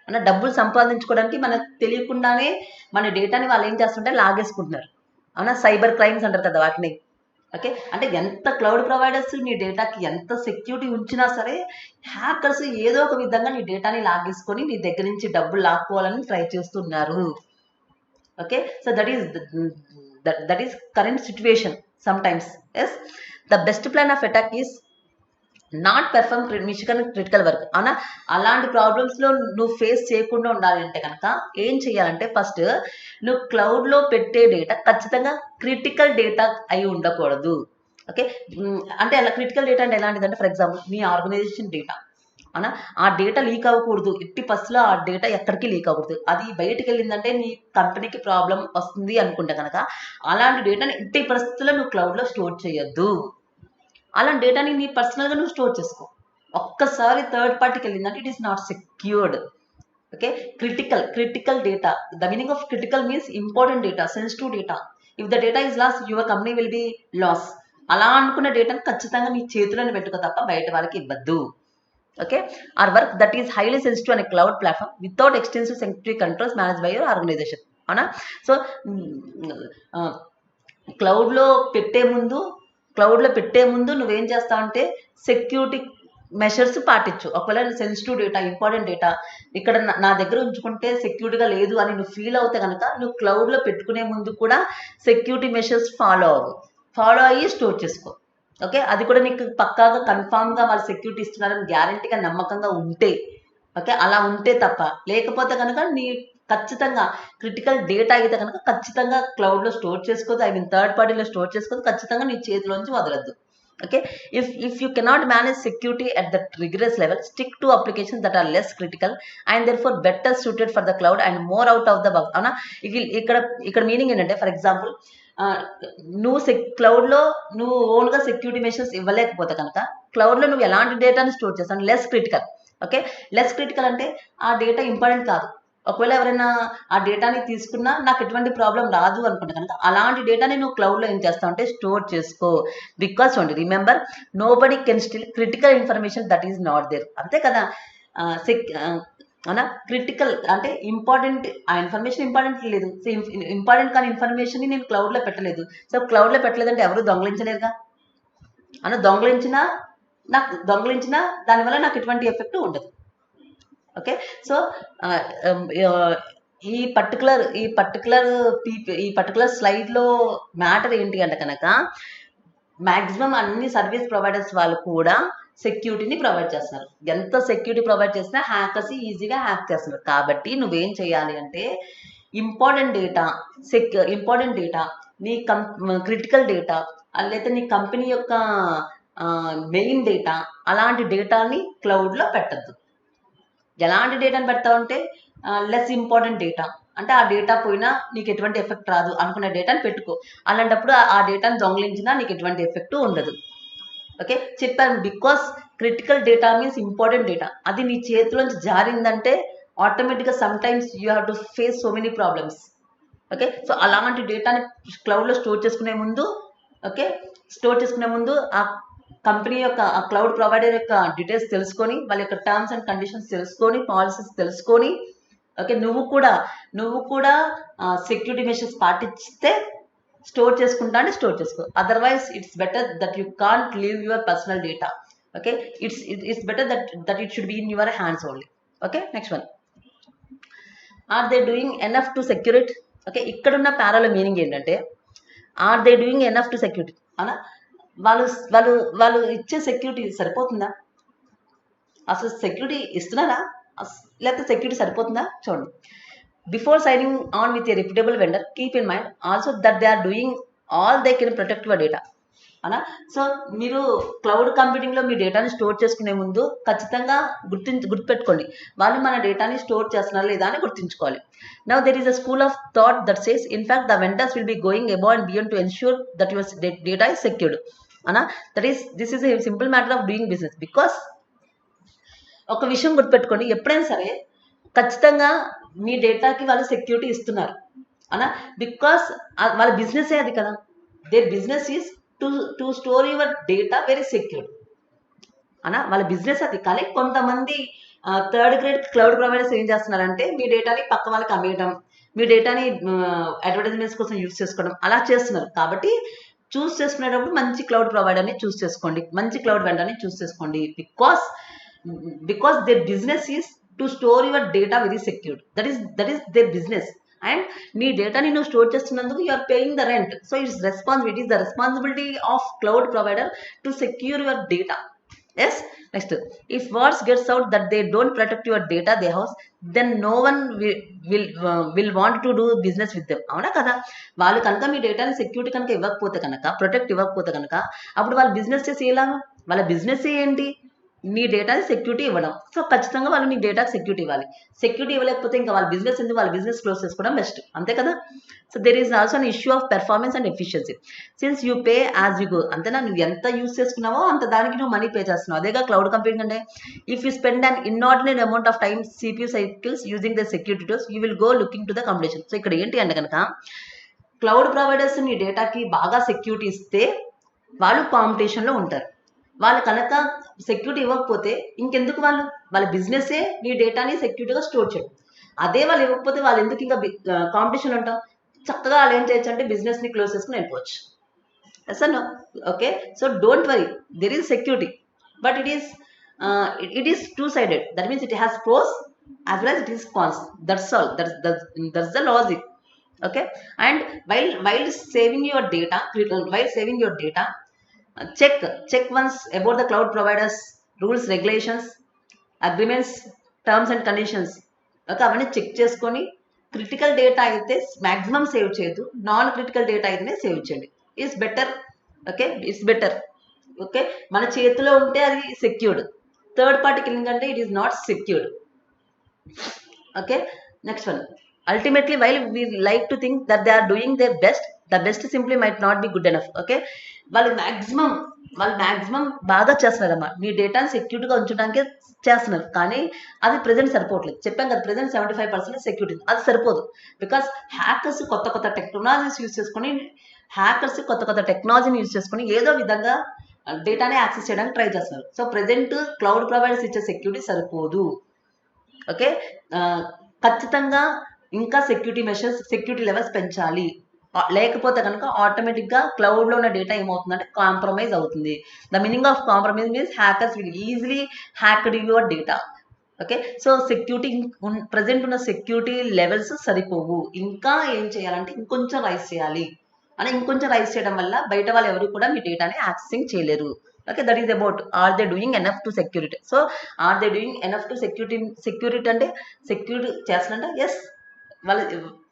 [SPEAKER 1] అన్న, డబ్బులు సంపాదించుకోవడానికి మనకు తెలియకుండానే మన డేటాని వాళ్ళు ఏం చేస్తుంటే లాగేసుకుంటున్నారు. అవునా? సైబర్ క్రైమ్స్ అంటారు కదా వాటిని. ఓకే, అంటే ఎంత క్లౌడ్ ప్రొవైడర్స్ నీ డేటాకి ఎంత సెక్యూరిటీ ఉంచినా సరే హ్యాకర్స్ ఏదో ఒక విధంగా నీ డేటాని లాగేసుకొని నీ దగ్గర నుంచి డబ్బులు లాక్కోవాలని ట్రై చేస్తున్నారు. Okay, so that is current situation sometimes. Yes, the best plan of attack is not perform mission critical work. అవునా? అలాంటి ప్రాబ్లమ్స్లో నువ్వు ఫేస్ చేయకుండా ఉండాలంటే కనుక ఏం చేయాలంటే, ఫస్ట్ నువ్వు క్లౌడ్లో పెట్టే డేటా ఖచ్చితంగా క్రిటికల్ డేటా అయి ఉండకూడదు. ఓకే, అంటే అలా క్రిటికల్ డేటా అంటే ఎలాంటిదంటే, ఫర్ ఎగ్జాంపుల్ మీ ఆర్గనైజేషన్ డేటా. అవునా? ఆ డేటా లీక్ అవ్వకూడదు. ఎట్టి పరిస్థితుల్లో ఆ డేటా ఎక్కడికి లీక్ అవ్వకూడదు. అది బయటికి వెళ్ళిందంటే నీ కంపెనీకి ప్రాబ్లం వస్తుంది అనుకుంటే కనుక అలాంటి డేటాని ఎట్టి పరిస్థితుల్లో నువ్వు క్లౌడ్లో స్టోర్ చేయొద్దు. అలాంటి డేటాని నీ పర్సనల్గా నువ్వు స్టోర్ చేసుకో. ఒక్కసారి థర్డ్ పార్టీకి వెళ్ళిందంటే it is not secured. Okay, critical data, the meaning of critical means important data, sensitive data. If the data is loss, your company will be loss. అలా అనుకున్న డేటాని ఖచ్చితంగా నీ చేతిలోనే పెట్టుకో తప్ప బయట వాళ్ళకి ఇవ్వద్దు. Okay, or work that is highly sensitive on a cloud platform without extensive security controls managed by your organization. అవునా? సో క్లౌడ్లో పెట్టే ముందు నువ్వేం చేస్తావు అంటే సెక్యూరిటీ మెషర్స్ పాటించు. ఒకవేళ సెన్సిటివ్ డేటా, ఇంపార్టెంట్ డేటా ఇక్కడ నా దగ్గర ఉంచుకుంటే సెక్యూరిటీగా లేదు అని నువ్వు ఫీల్ అవుతే కనుక నువ్వు క్లౌడ్లో పెట్టుకునే ముందు కూడా సెక్యూరిటీ మెషర్స్ ఫాలో అయ్యి స్టోర్ చేసుకో. ఓకే, అది కూడా నీకు పక్కాగా కన్ఫామ్గా వాళ్ళు సెక్యూరిటీ ఇస్తున్నారని గ్యారంటీగా నమ్మకంగా ఉంటే. ఓకే, అలా ఉంటే తప్ప, లేకపోతే కనుక నీ ఖచ్చితంగా క్రిటికల్ డేటా అయితే కనుక ఖచ్చితంగా క్లౌడ్లో స్టోర్ చేసుకోదు, థర్డ్ పార్టీలో స్టోర్ చేసుకోదు, ఖచ్చితంగా నీ చేతిలోంచి వదలద్దు. Okay, if you cannot manage security at that rigorous level, stick to applications that are less critical and therefore better suited for the cloud and more out of the box. అవునా? ఇక్కడ meaning ఏంటంటే, for example నువ్వు క్లౌడ్లో నువ్వు ఓన్గా security measures ఇవ్వలేకపోతే కనుక క్లౌడ్లో నువ్వు ఎలాంటి డేటాని స్టోర్ చేస్తాను? Less critical. Okay, less critical అంటే ఆ డేటా ఇంపార్టెంట్ కాదు. ఒకవేళ ఎవరైనా ఆ డేటాని తీసుకున్నా నాకు ఎటువంటి ప్రాబ్లం రాదు అనుకుంటే కనుక అలాంటి డేటాని నువ్వు క్లౌడ్లో ఏం చేస్తావు అంటే స్టోర్ చేసుకో. బికాస్ చూడండి, remember, nobody can still critical information that is not there. అంతే కదా? అవునా? క్రిటికల్ అంటే ఇంపార్టెంట్, ఆ ఇన్ఫర్మేషన్ ఇంపార్టెంట్ లేదు. సో ఇంపార్టెంట్ కానీ ఇన్ఫర్మేషన్ని నేను క్లౌడ్లో పెట్టలేదు. సో క్లౌడ్లో పెట్టలేదంటే ఎవరు దొంగలించలేరుగా. దొంగలించినా దానివల్ల నాకు ఎటువంటి ఎఫెక్ట్ ఉండదు. ఓకే, సో ఈ పర్టికులర్ స్లైడ్లో మ్యాటర్ ఏంటి అంటే కనుక మ్యాక్సిమం అన్ని సర్వీస్ ప్రొవైడర్స్ వాళ్ళు కూడా సెక్యూరిటీని ప్రొవైడ్ చేస్తున్నారు. ఎంత సెక్యూరిటీ ప్రొవైడ్ చేసినా హ్యాకర్స్ ఈజీగా హ్యాక్ చేస్తున్నారు. కాబట్టి నువ్వేం చేయాలి అంటే ఇంపార్టెంట్ డేటా, ఇంపార్టెంట్ డేటా, నీ క్రిటికల్ డేటా, లేదా నీ కంపెనీ యొక్క మెయిన్ డేటా, అలాంటి డేటాని క్లౌడ్లో పెట్టద్దు. ఎలాంటి డేటాని పెడతావంటే లెస్ ఇంపార్టెంట్ డేటా, అంటే ఆ డేటా పోయినా నీకు ఎటువంటి ఎఫెక్ట్ రాదు అనుకున్న డేటాని పెట్టుకో. అలాంటప్పుడు ఆ డేటాని దొంగలించినా నీకు ఎటువంటి ఎఫెక్ట్ ఉండదు. ఓకే, చెప్పాను. Because critical data means important data, అది నీ చేతిలోంచి జారిందంటే ఆటోమేటిక్గా some times you have to face so many problems. Okay, so అలాంటి డేటాని క్లౌడ్లో స్టోర్ చేసుకునే ముందు, ఓకే, స్టోర్ చేసుకునే ముందు ఆ కంపెనీ యొక్క, ఆ క్లౌడ్ ప్రొవైడర్ యొక్క డీటెయిల్స్ తెలుసుకొని, వాళ్ళ యొక్క టర్మ్స్ అండ్ కండిషన్స్ తెలుసుకొని, పాలసీస్ తెలుసుకొని, ఓకే, నువ్వు కూడా సెక్యూరిటీ మెషర్స్ పాటిస్తే స్టోర్ చేసుకుంటా అంటే స్టోర్ చేసుకో. Otherwise it's better that you can't leave your personal data. Okay, it's better that it should be in your hands only. Okay, next one, are they doing enough to secure it. Okay, ఇక్కడున్న పారాలో meaning ఏంటంటే are they doing enough to security అనా, వాళ్ళు వాళ్ళు వాళ్ళు ఇచ్చే security సరిపోతుందా? అసలు సెక్యూరిటీ ఇస్తున్నారా, లేకపోతే సెక్యూరిటీ సరిపోతుందా? చూడండి, before signing on with a reputable vendor keep in mind also that they are doing all they can protect your data అనా. సో మీరు క్లౌడ్ కంప్యూటింగ్లో మీ డేటాని స్టోర్ చేసుకునే ముందు ఖచ్చితంగా గుర్తుపెట్టుకోండి, వాళ్ళు మన డేటాని స్టోర్ చేస్తున్నారా లేదా అని గుర్తుంచుకోవాలి. Now there is a school of thought that says in fact the vendors will be going above and beyond to ensure that your data is secured అనా. This is a simple matter of doing business. Because ఒక విషయం గుర్తుపెట్టుకోండి, ఎప్పుడైనా సరే ఖచ్చితంగా మీ డేటాకి వాళ్ళు security ఇస్తున్నారు అనా, బికాస్ వాళ్ళ బిజినెసే అది కదా. Their business is to store your data very secured అనా, వాళ్ళ బిజినెస్ అది. కానీ కొంతమంది థర్డ్ గ్రేడ్ క్లౌడ్ ప్రొవైడర్స్ ఏం చేస్తున్నారంటే మీ డేటాని పక్క వాళ్ళకి అమ్మేయడం, మీ డేటాని అడ్వర్టైజ్మెంట్స్ కోసం యూజ్ చేసుకోవడం అలా చేస్తున్నారు. కాబట్టి చూస్ చేసుకునేటప్పుడు మంచి క్లౌడ్ ప్రొవైడర్ని చూస్ చేసుకోండి, మంచి క్లౌడ్ వెండర్ని చూస్ చేసుకోండి. Because their business is to store your data very secured. That is their business. And నీ డేటాని నువ్వు స్టోర్ చేస్తున్నందుకు you are paying the rent. So it's the responsibility of cloud provider to secure your data. Yes, next, if words gets out that they don't protect your data they house, then no one will want to do business with them. అవునా కదా, వాళ్ళు కనుక మీ డేటాని security కనుక ఇవ్వకపోతే కనుక, protect ఇవ్వకపోతే కనుక, అప్పుడు వాళ్ళు బిజినెస్ చేసి ఎలాగా? వాళ్ళ బిజినెస్ ఏంటి? మీ డేటాని సెక్యూరిటీ ఇవ్వడం. సో ఖచ్చితంగా వాళ్ళు మీ డేటాకి సెక్యూరిటీ ఇవ్వాలి. సెక్యూరిటీ ఇవ్వలేకపోతే ఇంకా వాళ్ళ బిజినెస్ ఎందుకు? వాళ్ళ బిజినెస్ క్లోజ్ చేసుకోవడం బెస్ట్, అంతే కదా. So there is also an issue of performance and efficiency. Since you pay as you go, అంతేనా, నువ్వు ఎంత యూస్ చేసుకున్నావో అంత దానికి నువ్వు మనీ పే చేస్తున్నావు. అదేగా క్లౌడ్ కంప్యూటింగ్ అంటే. If you spend an inordinate amount of time CPU cycles using the security tools you will go looking to the competition. So ఇక్కడ ఏంటి అంటే కనుక క్లౌడ్ ప్రొవైడర్స్ నీ డేటాకి బాగా సెక్యూరిటీ ఇస్తే వాళ్ళు కాంపిటీషన్లో ఉంటారు. వాళ్ళు కనుక సెక్యూరిటీ ఇవ్వకపోతే ఇంకెందుకు? వాళ్ళ బిజినెసే నీ డేటాని సెక్యూరిటీగా స్టోర్ చేయడం. అదే వాళ్ళు ఇవ్వకపోతే వాళ్ళు ఎందుకు ఇంకా కాంపిటీషన్ ఉంటాం? చక్కగా వాళ్ళు ఏం చేయొచ్చు అంటే బిజినెస్ని క్లోజ్ చేసుకుని వెళ్ళిపోవచ్చు. Sir no. Okay, so don't worry, there is security, but it is two sided. That means it has pros as well as it is cons. That's all. That's the logic. Okay, and while saving your data, check once about the cloud providers rules, regulations, agreements, terms and conditions. Okay, అవన్నీ check చేసుకొని critical data అయితే maximum save చేయొద్దు, non critical data అయితేనే save చేయండి. It's better. Okay, it's better. Okay, మన చేతిలో ఉంటే అది సెక్యూర్డ్. థర్డ్ పార్టీకి లింక్ అంటే it is not secured. Okay, next one. Ultimately, while we like to think that they are doing their best, the best simply might not be good enough. Okay, వాళ్ళు maximum బాగా చేస్తున్నారమ్మా, మీ డేటాని సెక్యూరిటీగా ఉంచడానికే చేస్తున్నారు. కానీ అది present సరిపోవట్లేదు. చెప్పాం కదా, ప్రెజెంట్ 75% సెక్యూరిటీ, అది సరిపోదు. బికాస్ హ్యాకర్స్ కొత్త టెక్నాలజీని యూజ్ చేసుకొని ఏదో విధంగా డేటాని యాక్సెస్ చేయడానికి ట్రై చేస్తున్నారు. సో ప్రెజెంట్ క్లౌడ్ ప్రొవైడర్స్ ఇచ్చే సెక్యూరిటీ సరిపోదు. ఓకే, ఖచ్చితంగా ఇంకా సెక్యూరిటీ లెవెల్స్ పెంచాలి. లేకపోతే కనుక ఆటోమేటిక్గా క్లౌడ్లో ఉన్న డేటా ఏమవుతుందంటే కాంప్రమైజ్ అవుతుంది. The meaning of compromise means hackers will easily hacked your data. Okay, so security present ఉన్న సెక్యూరిటీ లెవెల్స్ సరిపోవు. ఇంకా ఏం చేయాలంటే ఇంకొంచెం రైజ్ చేయాలి. అని ఇంకొంచెం రైజ్ చేయడం వల్ల బయట వాళ్ళు ఎవరు కూడా మీ డేటాని యాక్సెసింగ్ చేయలేరు. Okay, that is about are they doing enough to secure it. So are they doing enough to security అంటే సెక్యూరిటీ చేస్తున్నా? ఎస్, వాళ్ళు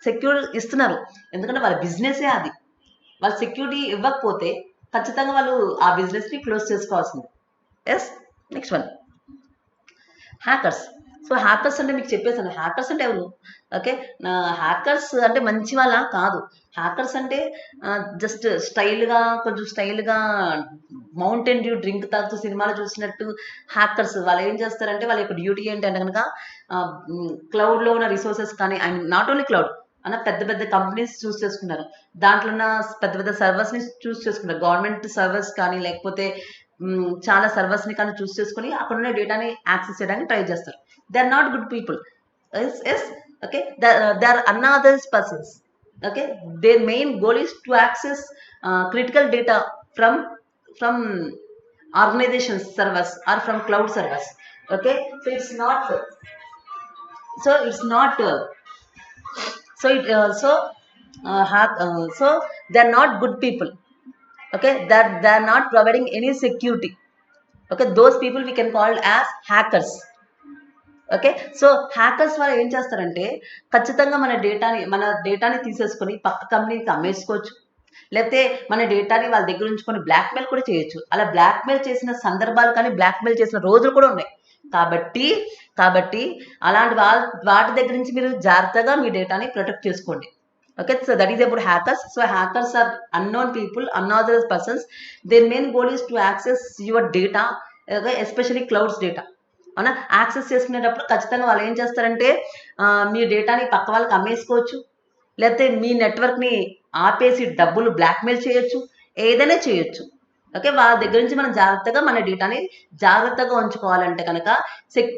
[SPEAKER 1] సెక్యూర్ ఇస్తున్నారు, ఎందుకంటే వాళ్ళ బిజినెసే అది. వాళ్ళు సెక్యూరిటీ ఇవ్వకపోతే ఖచ్చితంగా వాళ్ళు ఆ బిజినెస్ని క్లోజ్ చేసుకోవాల్సింది. Yes. Next one, hackers. So hackers అంటే మీకు చెప్పేసాను, హ్యాకర్స్ అంటే ఎవరు? ఓకే, హ్యాకర్స్ అంటే మంచి వాళ్ళ కాదు. హ్యాకర్స్ అంటే జస్ట్ స్టైల్గా, కొంచెం స్టైల్గా మౌంటైన్ డ్యూ డ్రింక్ తాగుతూ సినిమాలో చూసినట్టు హ్యాకర్స్. వాళ్ళు ఏం చేస్తారంటే వాళ్ళ యొక్క డ్యూటీ ఏంటి అంటే కనుక క్లౌడ్లో ఉన్న రిసోర్సెస్ కానీ, అండ్ నాట్ ఓన్లీ క్లౌడ్ అన్న పెద్ద పెద్ద కంపెనీస్ చూస్ చేసుకుంటారు, దాంట్లో ఉన్న పెద్ద పెద్ద సర్వర్స్ని చూస్ చేసుకుంటారు, గవర్నమెంట్ సర్వర్స్ కానీ లేకపోతే చాలా సర్వర్స్ని కానీ చూస్ చేసుకుని అక్కడ ఉన్న డేటాని యాక్సెస్ చేయడానికి ట్రై చేస్తారు. They are not good people. Yes. Okay, they are unauthorised persons. Okay, their main goal is to access critical data from organizations servers or from cloud servers. Okay, so it's not so it's not so it so they're not good people. Okay, that they're not providing any security. Okay, those people we can call as hackers. Okay, so hackers వాళ్ళు ఏం చేస్తారంటే ఖచ్చితంగా మన డేటాని తీసేసుకొని పక్క కంపెనీకి అమ్మేసుకోవచ్చు, లేకపోతే మన డేటాని వాళ్ళ దగ్గర ఉంచుకొని బ్లాక్మెయిల్ కూడా చేయొచ్చు. అలా బ్లాక్మెయిల్ చేసిన సందర్భాలు కానీ బ్లాక్మెయిల్ చేసిన రోజులు కూడా ఉన్నాయి. కాబట్టి అలాంటి వాటి దగ్గర నుంచి మీరు జాగ్రత్తగా మీ డేటాని ప్రొటెక్ట్ చేసుకోండి. Okay, so that is about hackers. So hackers are unknown people, unauthorized persons. Their main goal is to access your data, especially clouds data. అవునా, యాక్సెస్ చేసుకునేటప్పుడు ఖచ్చితంగా వాళ్ళు ఏం చేస్తారంటే మీ డేటాని పక్క వాళ్ళకి అమ్మేసుకోవచ్చు, లేకపోతే మీ నెట్వర్క్ని ఆపేసి డబ్బులు బ్లాక్మెయిల్ చేయొచ్చు, ఏదైనా చేయొచ్చు. ఓకే, వాళ్ళ దగ్గర నుంచి మనం జాగ్రత్తగా మన డేటాని జాగ్రత్తగా ఉంచుకోవాలంటే కనుక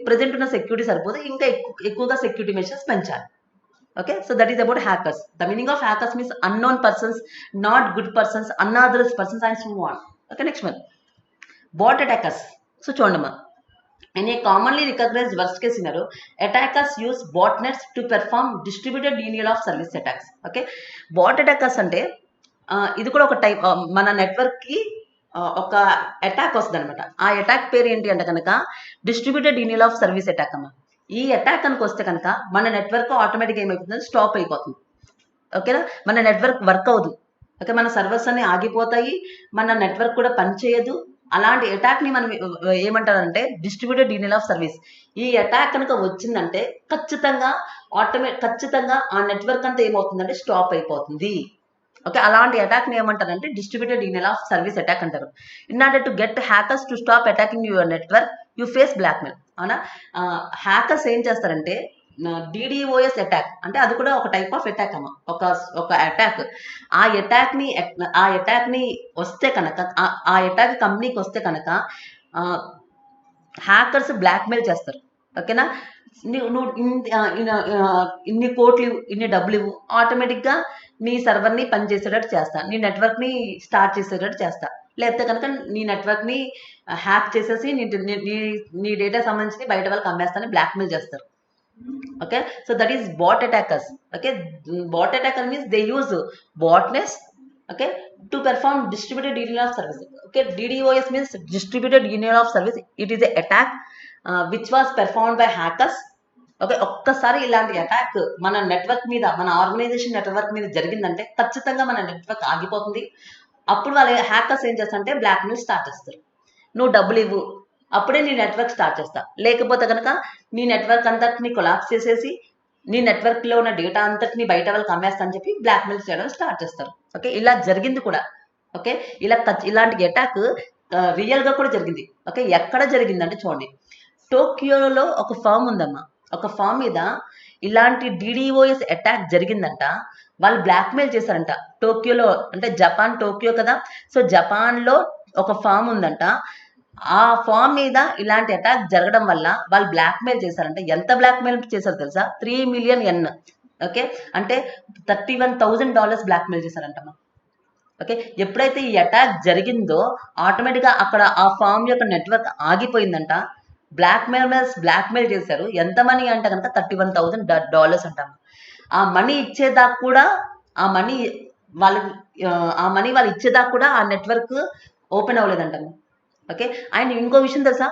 [SPEAKER 1] ప్రజెంట్ ఉన్న సెక్యూరిటీ సరిపోదు, ఇంకా ఎక్కువగా సెక్యూరిటీ మెషర్స్ పెంచాలి. Okay, so that is about hackers. The meaning of hackers means unknown persons, not good persons, unauthorized persons and so on. Okay, next one, bot attackers. So చూడమ్మా, in a commonly recognized worst case scenario, attackers use botnets to perform distributed denial of service attacks. Okay, bot attackers అంటే ఇది కూడా ఒక type, మన network కి ఒక attack వస్తుంది అనమాట. ఆ అటాక్ పేరు ఏంటి అంటే కనుక distributed denial of service attack అమ్మా. ఈ అటాక్ కనుక వస్తే కనుక మన నెట్వర్క్ ఆటోమేటిక్ ఏమైపోతుంది, స్టాప్ అయిపోతుంది. ఓకేనా, మన నెట్వర్క్ వర్క్ అవ్వదు. ఓకే, మన సర్వర్స్ అన్ని ఆగిపోతాయి, మన నెట్వర్క్ కూడా పనిచేయదు. అలాంటి అటాక్ని మనం ఏమంటారంటే డిస్ట్రిబ్యూటెడ్ డీనియల్ ఆఫ్ సర్వీస్. ఈ అటాక్ కనుక వచ్చిందంటే ఖచ్చితంగా ఆ నెట్వర్క్ అంతా ఏమవుతుందంటే స్టాప్ అయిపోతుంది. ఓకే, అలాంటి అటాక్ని ఏమంటారంటే distributed denial of service attack అంటారు. In order to get hackers to stop attacking your network you face blackmail. అవునా, హ్యాకర్స్ ఏం చేస్తారంటే డిడిఓఎస్ అటాక్ అంటే అది కూడా ఒక టైప్ ఆఫ్ అటాక్ అమ్మ, ఒక అటాక్. ఆ అటాక్ని వస్తే కనుక ఆ అటాక్ కంపెనీకి వస్తే కనుక హ్యాకర్స్ బ్లాక్మెయిల్ చేస్తారు. ఓకేనా, నువ్వు ఇన్ని కోట్లు ఇన్ని డబ్బులు ఇవ్వు, ఆటోమేటిక్గా నీ సర్వర్ని పనిచేసేటట్టు చేస్తా, నీ నెట్వర్క్ని స్టార్ట్ చేసేటట్టు చేస్తా, లేకపోతే కనుక నీ నెట్వర్క్ని హ్యాక్ చేసేసి నీ డేటా సంబంధించి బయట వాళ్ళకి అమ్మేస్తానని బ్లాక్మెయిల్ చేస్తారు. Okay, so that is bot attackers. Okay, bot attacker means they use botnets, okay, to perform distributed denial of service. Okay, DDoS means distributed denial of service. It is a attack which was performed by hackers. Okay, ఒక్కసారి ఇలాంటి attack మన network మీద, మన organisation network మీద జరిగిందంటే ఖచ్చితంగా మన network ఆగిపోతుంది. అప్పుడు వాళ్ళ హ్యాకర్స్ ఏం చేస్తారంటే బ్లాక్మెయిల్ స్టార్ట్ చేస్తారు. నువ్వు డబ్బులు ఇవ్వు, అప్పుడే నీ నెట్వర్క్ స్టార్ట్ చేస్తా, లేకపోతే కనుక నీ నెట్వర్క్ అంతటిని కొలాప్స్ చేసేసి నీ నెట్వర్క్లో ఉన్న డేటా అంతటిని బయట వాళ్ళకి అమ్మేస్తా అని చెప్పి బ్లాక్మెయిల్ చేయడం స్టార్ట్ చేస్తారు. ఓకే, ఇలా జరిగింది కూడా. ఓకే, ఇలాంటి అటాక్ రియల్గా కూడా జరిగింది. ఓకే, ఎక్కడ జరిగిందంటే చూడండి, టోక్యోలో ఒక ఫామ్ ఉందమ్మా. ఒక ఫామ్ మీద ఇలాంటి డిడిఓఎస్ అటాక్ జరిగిందంట. వాళ్ళు బ్లాక్మెయిల్ చేశారంట. టోక్యోలో అంటే జపాన్, టోక్యో కదా, సో జపాన్లో ఒక ఫామ్ ఉందంట. ఆ ఫామ్ మీద ఇలాంటి అటాక్ జరగడం వల్ల వాళ్ళు బ్లాక్మెయిల్ చేశారంటే ఎంత బ్లాక్మెయిల్ చేశారో తెలుసా, 3 మిలియన్ యెన్. ఓకే, అంటే $31,000 బ్లాక్మెయిల్ చేశారంటమ్మా. ఓకే, ఎప్పుడైతే ఈ అటాక్ జరిగిందో ఆటోమేటిక్గా అక్కడ ఆ ఫామ్ యొక్క నెట్వర్క్ ఆగిపోయిందంట. బ్లాక్మెయిల్ చేశారు. ఎంత మనీ అంటే కనుక $31,000 అంటాము. ఆ మనీ ఇచ్చేదాకా కూడా ఆ మనీ వాళ్ళు ఇచ్చేదాకా కూడా ఆ నెట్వర్క్ ఓపెన్ అవ్వలేదంటాము. ఓకే, అండ్ ఇంకో విషయం తెలుసా,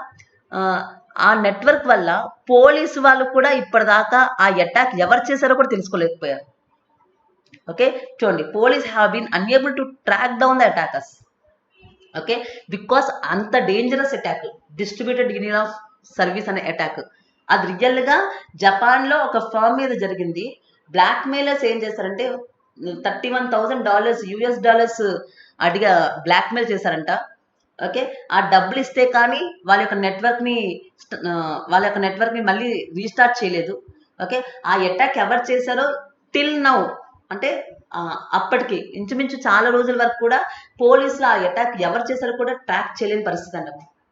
[SPEAKER 1] ఆ నెట్వర్క్ వల్ల పోలీసు వాళ్ళు కూడా ఇప్పటిదాకా ఆ అటాక్ ఎవరు చేశారో కూడా తెలుసుకోలేకపోయారు. ఓకే, చూడండి, police have been unable to track down the attackers. Okay, because అంత dangerous attack, distributed union of service అనే అటాక్, అది రియల్గా జపాన్లో ఒక ఫామ్ మీద జరిగింది. బ్లాక్ మెయిలర్స్ ఏం చేస్తారంటే $31,000 US అడిగా బ్లాక్ మెయిల్ చేశారంట. ఓకే, ఆ డబ్బులు ఇస్తే కానీ వాళ్ళ యొక్క నెట్వర్క్ని మళ్ళీ రీస్టార్ట్ చేయలేదు. ఓకే, ఆ అటాక్ ఎవరు చేశారో టిల్ నౌ, అంటే అప్పటికి ఇంచుమించు చాలా రోజుల వరకు కూడా పోలీసులు ఆ అటాక్ ఎవరు చేశారో కూడా ట్రాక్ చేయలేని పరిస్థితి అంట.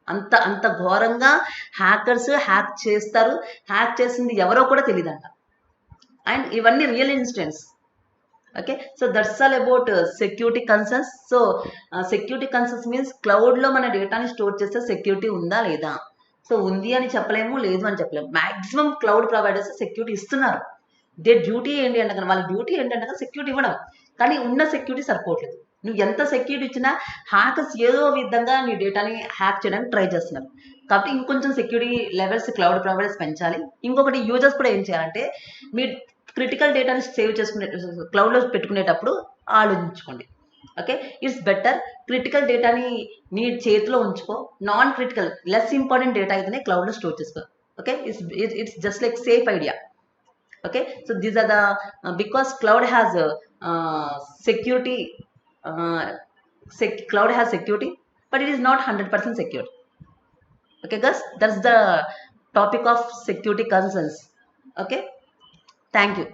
[SPEAKER 1] అంత అంత ఘోరంగా హ్యాకర్స్ హ్యాక్ చేస్తారు. హ్యాక్ చేసింది ఎవరో కూడా తెలియదంట. అండ్ ఇవన్నీ real incidents. Okay, so that's all about security concerns. So security concerns means క్లౌడ్లో మన డేటాని స్టోర్ చేస్తే సెక్యూరిటీ ఉందా లేదా. సో ఉంది అని చెప్పలేము, లేదు అని చెప్పలేము. మ్యాక్సిమం క్లౌడ్ ప్రొవైడర్స్ సెక్యూరిటీ ఇస్తున్నారు. డ్యూటీ ఏంటి అంటే వాళ్ళ డ్యూటీ ఏంటంటే సెక్యూరిటీ ఇవ్వడం, కానీ ఉన్న సెక్యూరిటీ సరిపోవట్లేదు. నువ్వు ఎంత సెక్యూరిటీ ఇచ్చినా హ్యాకర్స్ ఏదో విధంగా నీ డేటాని హ్యాక్ చేయడానికి ట్రై చేస్తున్నారు. కాబట్టి ఇంకొంచెం సెక్యూరిటీ లెవెల్స్ క్లౌడ్ ప్రొవైడర్స్ పెంచాలి. ఇంకొకటి యూజర్స్ కూడా ఏం చేయాలంటే మీ క్రిటికల్ డేటాని సేవ్ చేసుకునే క్లౌడ్లో పెట్టుకునేటప్పుడు ఆలోచించుకోండి. ఓకే, ఇట్స్ బెటర్ క్రిటికల్ డేటాని నీ చేతిలో ఉంచుకో, non critical less important data అయితేనే క్లౌడ్లో స్టోర్ చేసుకో. Okay, it's just like safe idea. Okay, so these are the because cloud has security, cloud has security, but it is not 100% secure. Okay guys, that's the topic of security concerns. Okay, thank you.